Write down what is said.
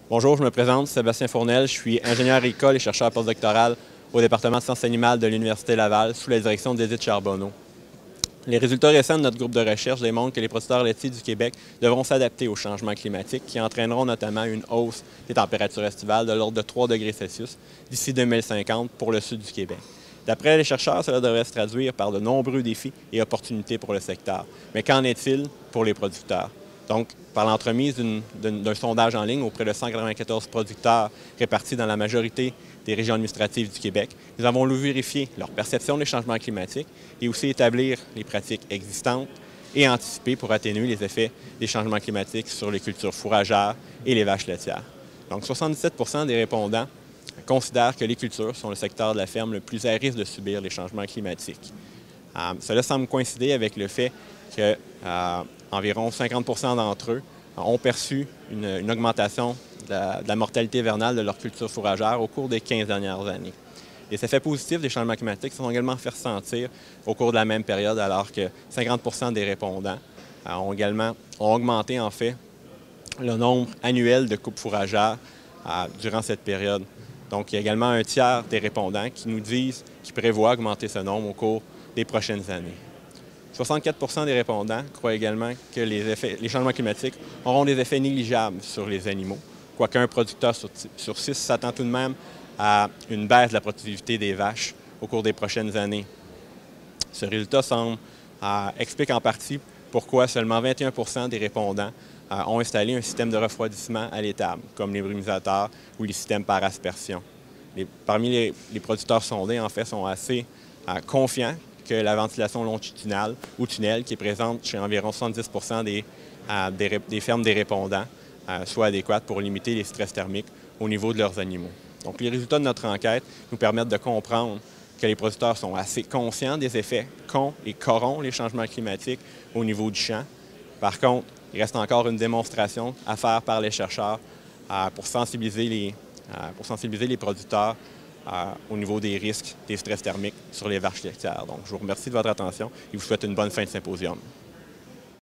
Bonjour, je me présente, Sébastien Fournel. Je suis ingénieur agricole et chercheur postdoctoral au département de sciences animales de l'Université Laval sous la direction d'Édith Charbonneau. Les résultats récents de notre groupe de recherche démontrent que les producteurs laitiers du Québec devront s'adapter au changement climatique qui entraîneront notamment une hausse des températures estivales de l'ordre de 3 degrés Celsius d'ici 2050 pour le sud du Québec. D'après les chercheurs, cela devrait se traduire par de nombreux défis et opportunités pour le secteur. Mais qu'en est-il pour les producteurs? Donc, par l'entremise d'un sondage en ligne auprès de 194 producteurs répartis dans la majorité des régions administratives du Québec, nous avons voulu vérifier leur perception des changements climatiques et aussi établir les pratiques existantes et anticiper pour atténuer les effets des changements climatiques sur les cultures fourragères et les vaches laitières. Donc, 77 des répondants considèrent que les cultures sont le secteur de la ferme le plus à risque de subir les changements climatiques. Cela semble coïncider avec le fait que environ 50 d'entre eux ont perçu une augmentation de la mortalité vernale de leur culture fourragère au cours des 15 dernières années. Les effets positifs des changements climatiques sont également fait ressentir au cours de la même période, alors que 50 des répondants ont augmenté en fait le nombre annuel de coupes fourragères durant cette période. Donc, il y a également un tiers des répondants qui nous disent qu'ils prévoient augmenter ce nombre au cours des prochaines années. 64 des répondants croient également que les changements climatiques auront des effets négligeables sur les animaux, quoique un producteur sur 6 s'attend tout de même à une baisse de la productivité des vaches au cours des prochaines années. Ce résultat explique en partie pourquoi seulement 21 des répondants ont installé un système de refroidissement à l'étable, comme les brumisateurs ou les systèmes par aspersion. Parmi les producteurs sondés, en fait, sont assez confiants que la ventilation longitudinale ou tunnel, qui est présente chez environ 70 des fermes des répondants, soit adéquate pour limiter les stress thermiques au niveau de leurs animaux. Donc, les résultats de notre enquête nous permettent de comprendre que les producteurs sont assez conscients des effets qu'ont et qu'auront les changements climatiques au niveau du champ. Par contre, il reste encore une démonstration à faire par les chercheurs pour sensibiliser les producteurs au niveau des risques des stress thermiques sur les vaches laitières. Donc, je vous remercie de votre attention et vous souhaite une bonne fin de symposium.